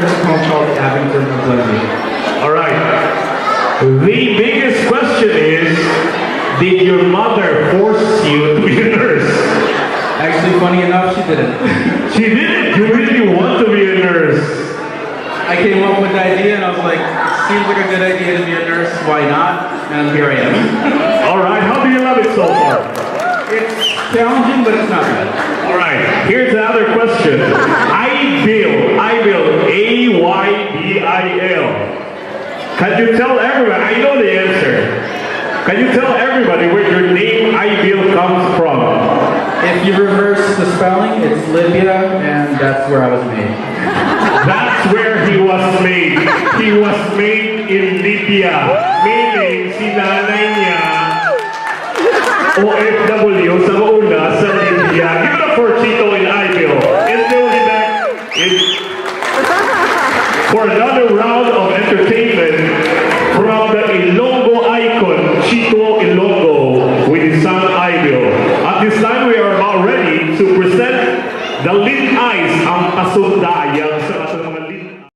nursing home called Abington, Oklahoma. Alright. The biggest question is, did your mother force you to be a nurse? Actually, funny enough, she didn't. She didn't. You really want to be a nurse. I came up with the idea and I was like, seems like a good idea to be a nurse, why not? And here I am. Alright, how do you love it so far? It's challenging, but it's not bad. Alright, here's another question. Aybil, Aybil. Can you tell everybody, I know the answer. Can you tell everybody where your name Aybil comes from? If you reverse the spelling, it's Libya, and that's where I was made. That's where he was made. He was made in Libya. Meaning, si nanay niya, OFW sa una sa Libya. Give it up for Chito and Aybil. And they'll be back for another round of entertainment from the Ilonggo icon, Chito Ilonggo, with his son Aybil. At this time, we are about ready to present the lead eyes ang pasunday.